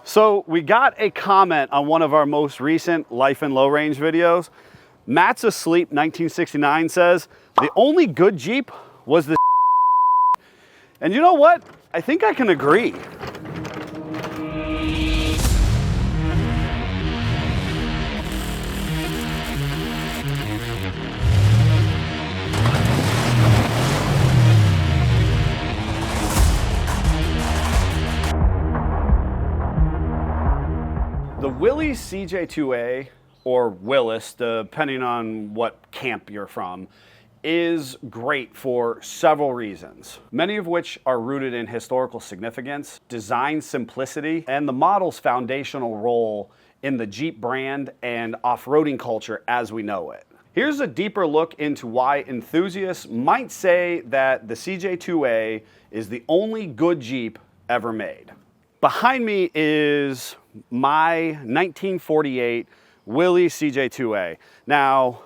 So we got a comment on one of our most recent life and low range videos. Matt's Asleep 1969 says, the only good Jeep was the and you know what? I think I can agree. The Willys CJ2A, or Willys, depending on what camp you're from, is great for several reasons, many of which are rooted in historical significance, design simplicity, and the model's foundational role in the Jeep brand and off-roading culture as we know it. Here's a deeper look into why enthusiasts might say that the CJ2A is the only good Jeep ever made. Behind me is my 1948 Willys CJ2A. Now,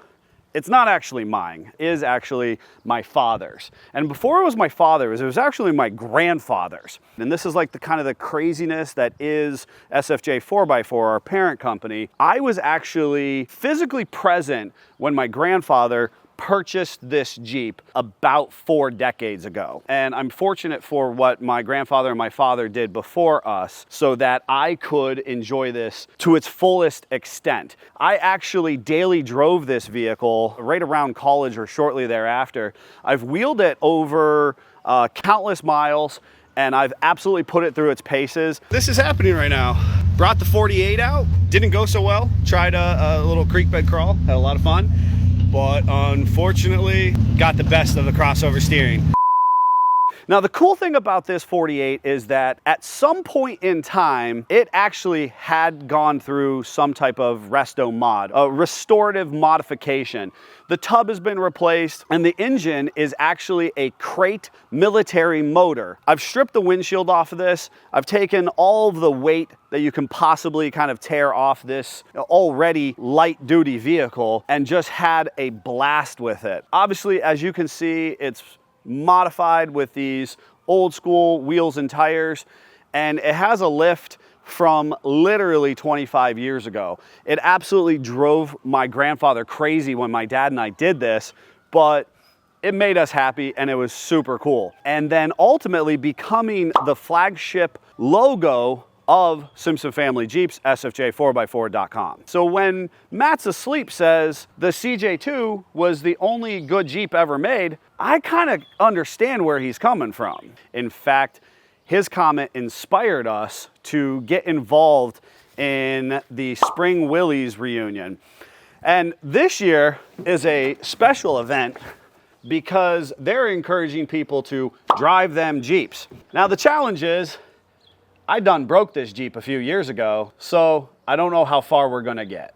it's not actually mine, it is actually my father's. And before it was my father's, it was actually my grandfather's. And this is like the kind of the craziness that is SFJ 4x4, our parent company. I was actually physically present when my grandfather purchased this Jeep about 4 decades ago. And I'm fortunate for what my grandfather and my father did before us so that I could enjoy this to its fullest extent. I actually daily drove this vehicle right around college or shortly thereafter. I've wheeled it over countless miles and I've absolutely put it through its paces. This is happening right now. Brought the 48 out, didn't go so well. Tried a little creek bed crawl, had a lot of fun. But unfortunately, got the best of the crossover steering. Now, the cool thing about this 48 is that at some point in time, it actually had gone through some type of resto mod, a restorative modification. The tub has been replaced and the engine is actually a crate military motor. I've stripped the windshield off of this. I've taken all of the weight that you can possibly kind of tear off this already light duty vehicle and just had a blast with it. Obviously, as you can see, it's modified with these old school wheels and tires, and it has a lift from literally 25 years ago. It absolutely drove my grandfather crazy when my dad and I did this, but it made us happy and it was super cool. And then ultimately becoming the flagship logo of Simpson Family Jeeps, SFJ4x4.com. So when Matt's Asleep says the CJ2 was the only good Jeep ever made, I kind of understand where he's coming from. In fact, his comment inspired us to get involved in the Spring Willys reunion. And this year is a special event because they're encouraging people to drive them Jeeps. Now the challenge is, I done broke this Jeep a few years ago, so I don't know how far we're gonna get.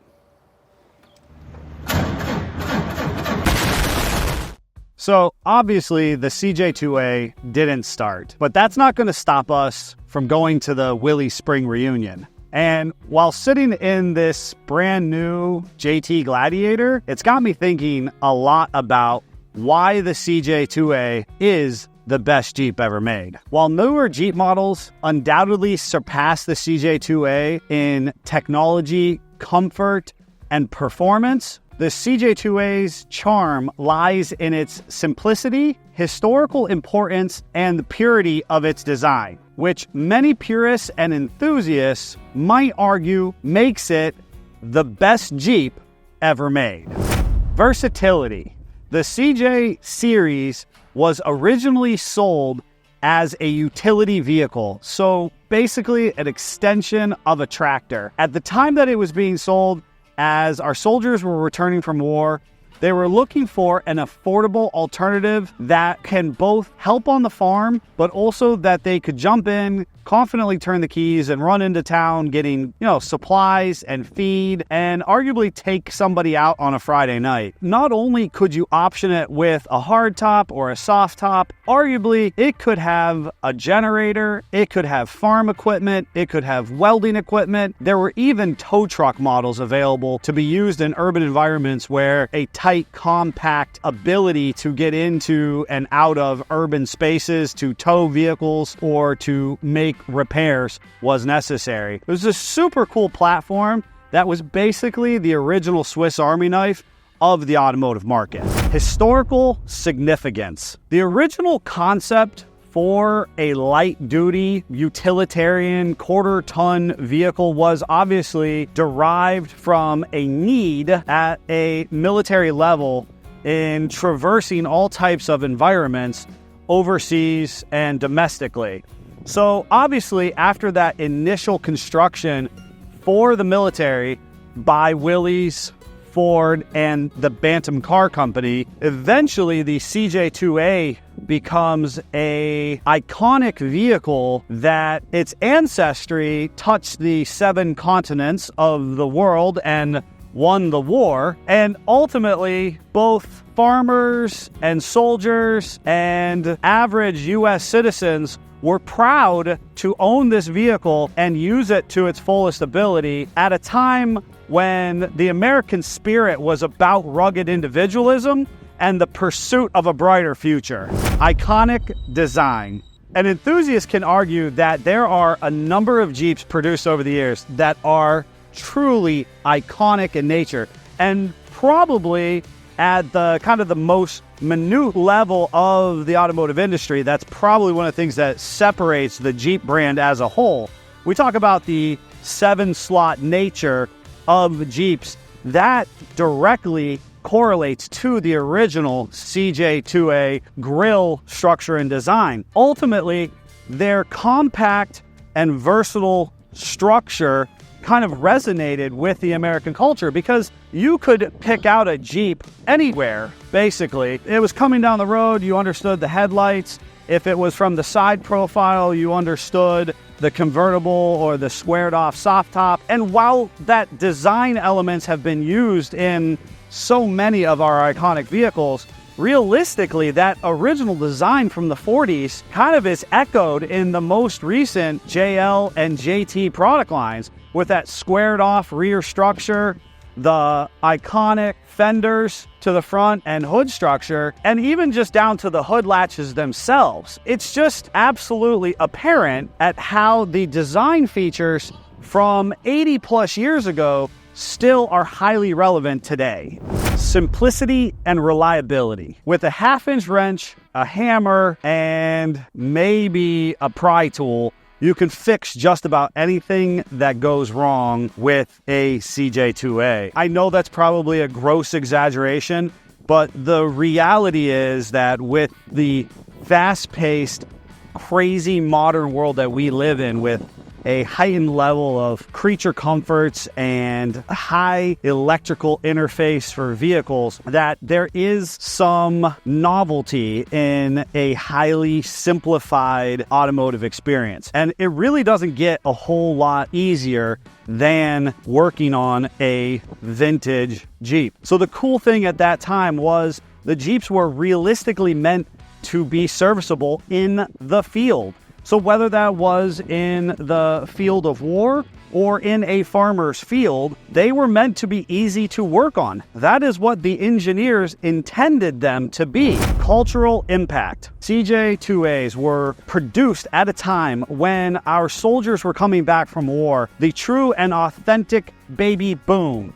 So obviously the CJ2A didn't start, but that's not gonna stop us from going to the Willys Spring reunion. And while sitting in this brand new JT Gladiator, it's got me thinking a lot about why the CJ2A is the best Jeep ever made. While newer Jeep models undoubtedly surpass the CJ2A in technology, comfort, and performance, the CJ2A's charm lies in its simplicity, historical importance, and the purity of its design, which many purists and enthusiasts might argue makes it the best Jeep ever made. Versatility. The CJ series was originally sold as a utility vehicle, so basically an extension of a tractor. At the time that it was being sold, as our soldiers were returning from war, they were looking for an affordable alternative that can both help on the farm, but also that they could jump in, confidently turn the keys and run into town getting, supplies and feed and arguably take somebody out on a Friday night. Not only could you option it with a hard top or a soft top, arguably it could have a generator, it could have farm equipment, it could have welding equipment. There were even tow truck models available to be used in urban environments where a tight, compact ability to get into and out of urban spaces, to tow vehicles or to make make repairs was necessary. It was a super cool platform that was basically the original Swiss Army knife of the automotive market. Historical significance. The original concept for a light-duty, utilitarian, quarter-ton vehicle was obviously derived from a need at a military level in traversing all types of environments overseas and domestically. So obviously, after that initial construction for the military by Willys, Ford, and the Bantam Car Company, eventually the CJ2A becomes a iconic vehicle that its ancestry touched the 7 continents of the world and won the war. And ultimately, both farmers and soldiers and average U.S. citizens were proud to own this vehicle and use it to its fullest ability at a time when the American spirit was about rugged individualism and the pursuit of a brighter future. Iconic design. An enthusiast can argue that there are a number of Jeeps produced over the years that are truly iconic in nature, and probably at the kind of the most minute level of the automotive industry, that's probably one of the things that separates the Jeep brand as a whole. We talk about the 7-slot nature of Jeeps. That directly correlates to the original CJ2A grille structure and design. Ultimately, their compact and versatile structure kind of resonated with the American culture because you could pick out a Jeep anywhere, basically. It was coming down the road, you understood the headlights. If it was from the side profile, you understood the convertible or the squared off soft top. And while that design elements have been used in so many of our iconic vehicles, realistically, that original design from the 40s kind of is echoed in the most recent JL and JT product lines with that squared off rear structure, the iconic fenders to the front and hood structure, and even just down to the hood latches themselves. It's just absolutely apparent at how the design features from 80 plus years ago still are highly relevant today. Simplicity and reliability. With a 1/2-inch wrench, a hammer, and maybe a pry tool, you can fix just about anything that goes wrong with a CJ2A. I know that's probably a gross exaggeration, but the reality is that with the fast-paced, crazy modern world that we live in, with a heightened level of creature comforts and high electrical interface for vehicles, that there is some novelty in a highly simplified automotive experience. And it really doesn't get a whole lot easier than working on a vintage Jeep. So the cool thing at that time was the Jeeps were realistically meant to be serviceable in the field. So whether that was in the field of war or in a farmer's field, they were meant to be easy to work on. That is what the engineers intended them to be. Cultural impact. CJ2As were produced at a time when our soldiers were coming back from war, the true and authentic baby boom.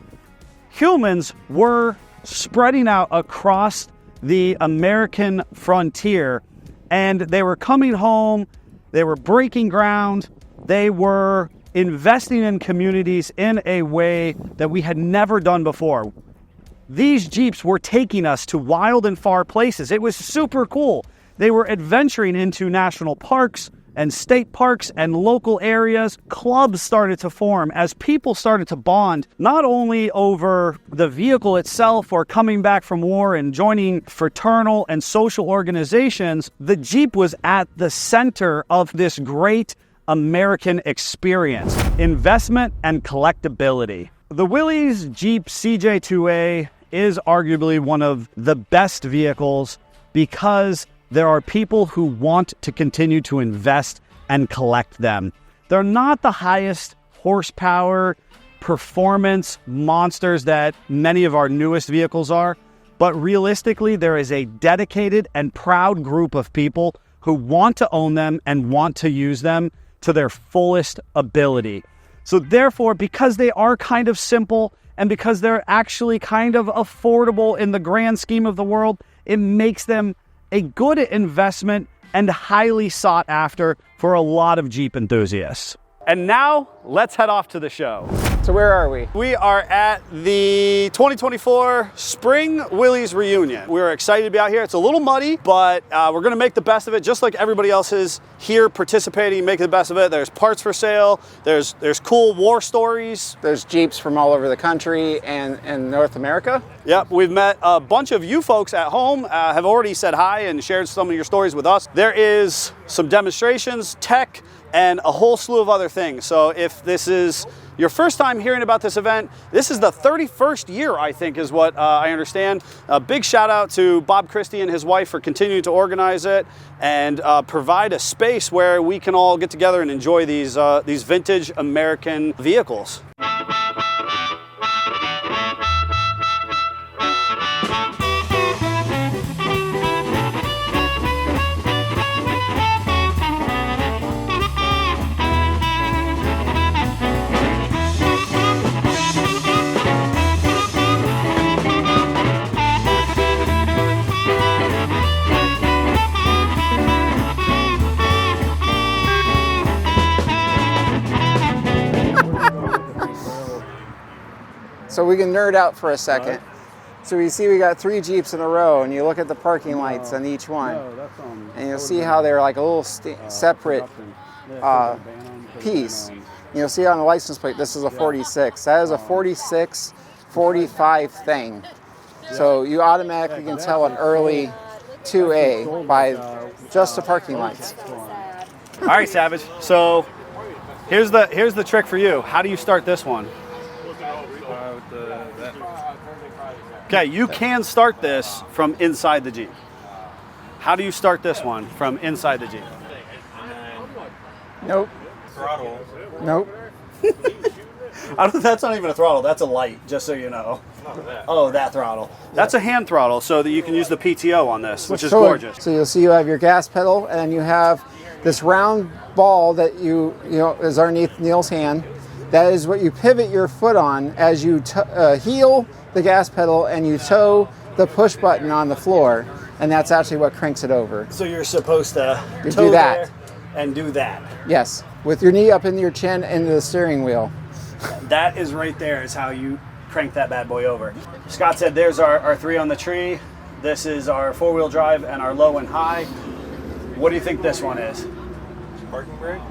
Humans were spreading out across the American frontier, and they were coming home. They were breaking ground. They were investing in communities in a way that we had never done before. These Jeeps were taking us to wild and far places. It was super cool. They were adventuring into national parks and state parks and local areas. Clubs started to form as people started to bond, not only over the vehicle itself or coming back from war and joining fraternal and social organizations. The Jeep was at the center of this great American experience. Investment and collectability. The Willys Jeep CJ2A is arguably one of the best vehicles because there are people who want to continue to invest and collect them. They're not the highest horsepower performance monsters that many of our newest vehicles are, but realistically, there is a dedicated and proud group of people who want to own them and want to use them to their fullest ability. So therefore, because they are kind of simple and because they're actually kind of affordable in the grand scheme of the world, it makes them a good investment and highly sought after for a lot of Jeep enthusiasts. And now, let's head off to the show. So where are we? We are at the 2024 Spring Willys Reunion. We're excited to be out here. It's a little muddy, but we're gonna make the best of it, just like everybody else is here participating, making the best of it. There's parts for sale, there's cool war stories. There's Jeeps from all over the country and North America. Yep, we've met a bunch of you folks at home, have already said hi and shared some of your stories with us. There is some demonstrations, tech, and a whole slew of other things. So if this is your first time hearing about this event, this is the 31st year, I think, is what I understand. A big shout out to Bob Christie and his wife for continuing to organize it and provide a space where we can all get together and enjoy these vintage American vehicles. So we can nerd out for a second. So we see we got 3 Jeeps in a row, and you look at the parking lights on each one, and you'll see how they're like a little separate piece. You'll see on the license plate, this is a 46. That is a 46, 45 thing. So you automatically can tell an early 2A by just the parking lights. All right, Savage. So here's the trick for you. How do you start this one? Okay, you can start this from inside the Jeep. How do you start this one from inside the Jeep? Nope. Throttle. Nope. That's not even a throttle, that's a light, just so you know. Oh, that throttle. That's a hand throttle so that you can use the PTO on this, which is gorgeous. So you'll see you have your gas pedal, and you have this round ball that you know is underneath Neil's hand. That is what you pivot your foot on as you heel the gas pedal and you toe the push button on the floor, and that's actually what cranks it over. So you're supposed to do that and do that. Yes, with your knee up into your chin into the steering wheel. That is right there is how you crank that bad boy over. Scott said there's our 3 on the tree. This is our 4-wheel drive and our low and high. What do you think this one is? Parking brake?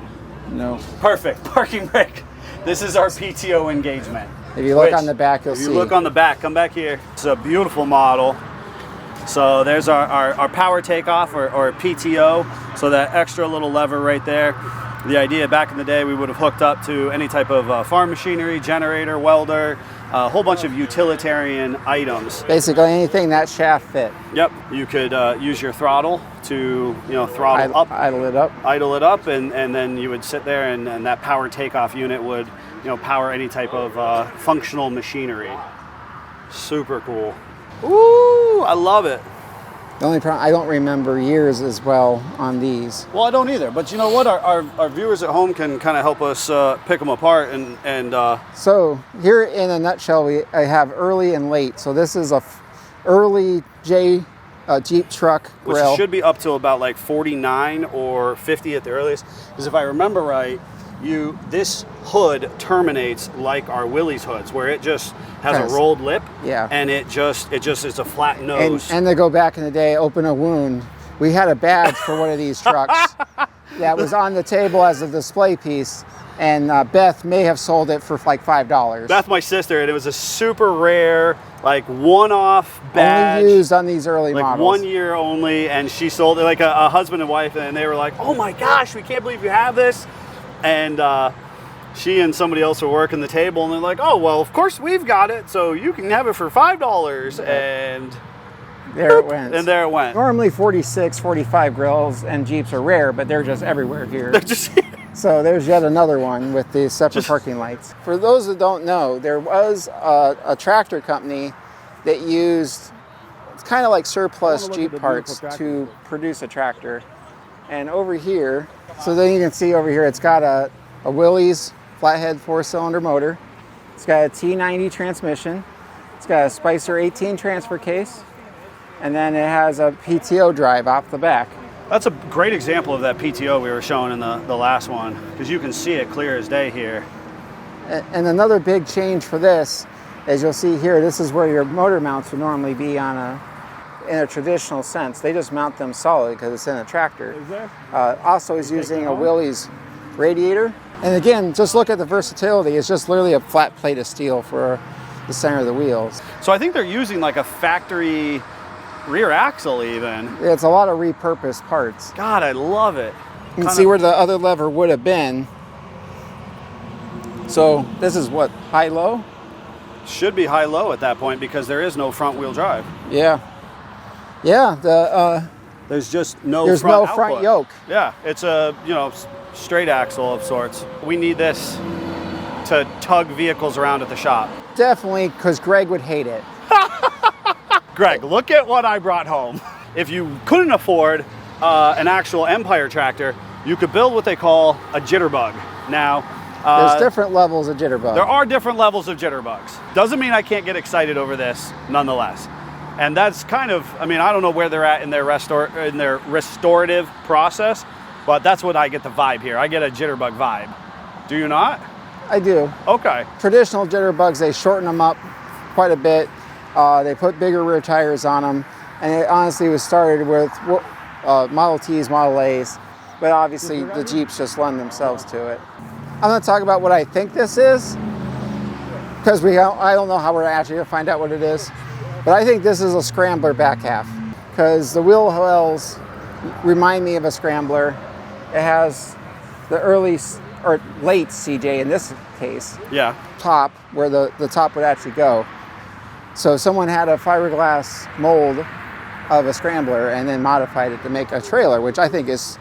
No. Perfect, parking brake. This is our PTO engagement. If you look on the back, you'll see. If you look on the back, come back here. It's a beautiful model. So there's our power takeoff or PTO. So that extra little lever right there. The idea back in the day, we would have hooked up to any type of farm machinery, generator, welder, a whole bunch of utilitarian items. Basically anything that shaft fit. Yep, you could use your throttle to throttle up, idle it up, and then you would sit there and that power takeoff unit would power any type of functional machinery. Super cool. Ooh, I love it. The only problem, I don't remember years as well on these. Well, I don't either, but you know what? Our viewers at home can kind of help us pick them apart and So here in a nutshell, I have early and late. So this is a early Jeep truck grill. Which should be up to about like 49 or 50 at the earliest. Because if I remember right, this hood terminates like our Willys hoods, where it just has a rolled lip, and it just is a flat nose. And they go back in the day, open a wound. We had a badge for one of these trucks that was on the table as a display piece, and Beth may have sold it for like $5. Beth, my sister, and it was a super rare, like one-off badge. Only used on these early models. 1 year only, and she sold it like a husband and wife, and they were like, "Oh my gosh, we can't believe you have this." And she and somebody else were working the table, and they're like, "Oh, well, of course we've got it, so you can have it for $5. And there it went. And there it went. Normally 46, 45 grills and Jeeps are rare, but they're just everywhere here. They're just So there's yet another one with the separate parking lights. For those that don't know, there was a tractor company that used, it's kind of like surplus Jeep parts to produce a tractor. And over here, so then you can see over here, it's got a Willys flathead 4-cylinder motor. It's got a T90 transmission. It's got a Spicer 18 transfer case. And then it has a PTO drive off the back. That's a great example of that PTO we were showing in the last one, because you can see it clear as day here. And another big change for this, as you'll see here, this is where your motor mounts would normally be on in a traditional sense. They just mount them solid because it's in a tractor. Also is using a Willys radiator. And again, just look at the versatility. It's just literally a flat plate of steel for the center of the wheels. So I think they're using like a factory rear axle even. It's a lot of repurposed parts. God, I love it. You can see where the other lever would have been. So this is what, high-low? Should be high-low at that point because there is no front-wheel drive. Yeah. Yeah, there's just no there's front no front output. yoke. Yeah, it's a, straight axle of sorts. We need this to tug vehicles around at the shop. Definitely, because Greg would hate it. Greg, look at what I brought home. If you couldn't afford an actual Empire tractor, you could build what they call a jitterbug. Now, there's different levels of jitterbug. there are different levels of jitterbugs. Doesn't mean I can't get excited over this, nonetheless. And that's kind of, I don't know where they're at in their restorative process, but that's what I get the vibe here. I get a jitterbug vibe. Do you not? I do. Okay. Traditional jitterbugs, they shorten them up quite a bit. They put bigger rear tires on them, and it honestly was started with Model Ts, Model As, but obviously the Jeeps just lend themselves to it. I'm going to talk about what I think this is, because I don't know how we're actually going to find out what it is, but I think this is a scrambler back half, because the wheel wells remind me of a scrambler. It has the early or late CJ in this case, top where the top would actually go. So someone had a fiberglass mold of a scrambler and then modified it to make a trailer, which I think is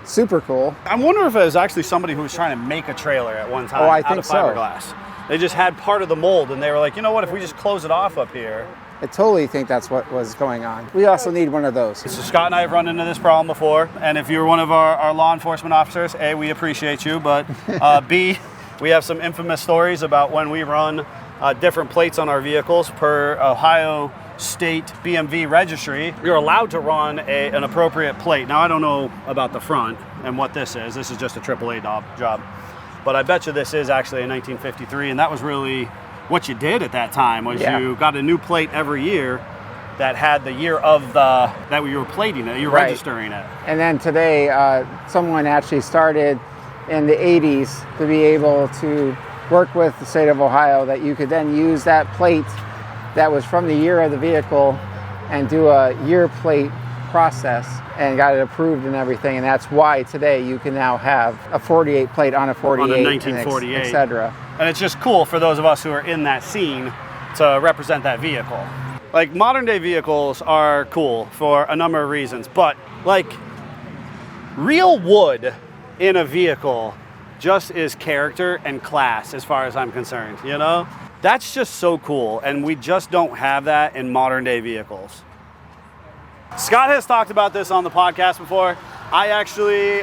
super cool. I wonder if it was actually somebody who was trying to make a trailer at one time out of fiberglass. They just had part of the mold and they were like, you know what, if we just close it off up here. I totally think that's what was going on. We also need one of those. So Scott and I have run into this problem before, and if you're one of our law enforcement officers, A, we appreciate you, but B, we have some infamous stories about when we run different plates on our vehicles per Ohio State BMV registry. You're allowed to run an appropriate plate. Now, I don't know about the front and what this is. This is just a AAA job. But I bet you this is actually a 1953, and that was really what you did at that time, was you got a new plate every year that had the year of that you were plating it, you're registering it. And then today, someone actually started in the 80s to be able to work with the state of Ohio that you could then use that plate that was from the year of the vehicle and do a year plate process and got it approved and everything. And that's why today you can now have a 48 plate on a 48, on a 1948, etc. And it's just cool for those of us who are in that scene to represent that vehicle. Like, modern day vehicles are cool for a number of reasons, but like real wood in a vehicle just is character and class as far as I'm concerned, That's just so cool, and we just don't have that in modern day vehicles. Scott has talked about this on the podcast before. I actually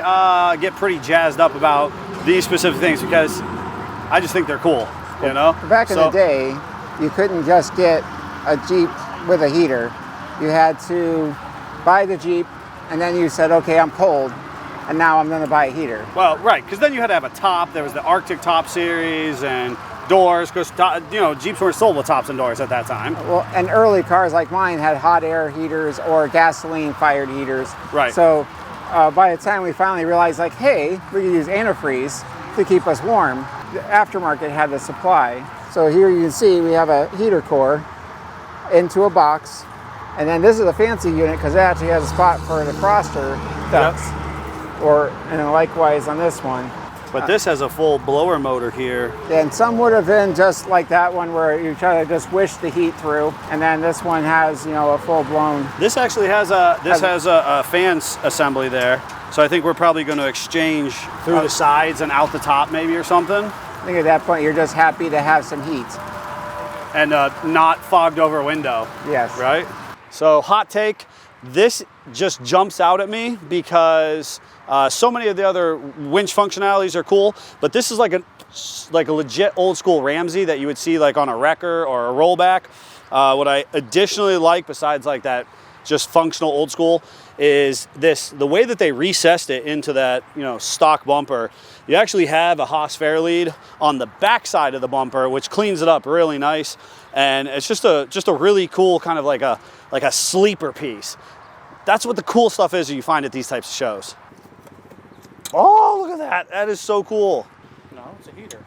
get pretty jazzed up about these specific things because I just think they're cool, Back in the day, you couldn't just get a Jeep with a heater. You had to buy the Jeep, and then you said, okay, I'm cold, and now I'm going to buy a heater. Well, right, because then you had to have a top. There was the Arctic top series and doors, because Jeeps weren't sold with tops and doors at that time. Well, and early cars like mine had hot air heaters or gasoline-fired heaters. Right. So by the time we finally realized, like, hey, we could use antifreeze to keep us warm, the aftermarket had the supply. So here you can see we have a heater core into a box, and then this is a fancy unit because it actually has a spot for the froster ducts. And likewise on this one. But this has a full blower motor here. And some would have been just like that one where you try to just wish the heat through. And then this one has, a full blown. This actually has a fan assembly there. So I think we're probably going to exchange through the sides and out the top maybe or something. I think at that point you're just happy to have some heat. And not fogged over window. Yes. Right? So hot take, This just jumps out at me because so many of the other winch functionalities are cool, but this is like a legit old school Ramsey that you would see like on a wrecker or a rollback. What I additionally like, besides like that just functional old school, is the way that they recessed it into that, you know, stock bumper. You actually have a Haas Fairlead on the back side of the bumper, which cleans it up really nice, and it's just a really cool kind of like a sleeper piece. That's what the cool stuff is that you find at these types of shows. Oh, look at that! That is so cool. No, it's a heater.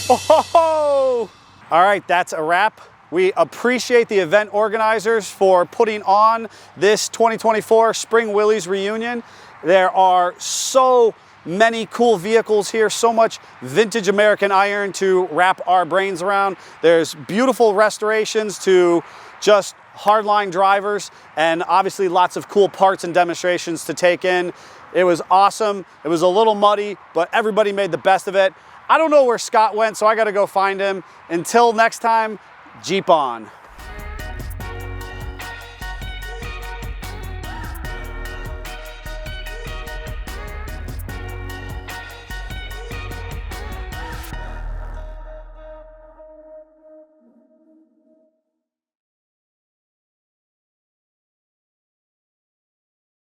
Oh! All right, that's a wrap. We appreciate the event organizers for putting on this 2024 Spring Willys reunion. There are so many cool vehicles here, so much vintage American iron to wrap our brains around. There's beautiful restorations to just hardline drivers, and obviously lots of cool parts and demonstrations to take in. It was awesome. It was a little muddy, but everybody made the best of it. I don't know where Scott went, so I gotta go find him. Until next time, Jeep on.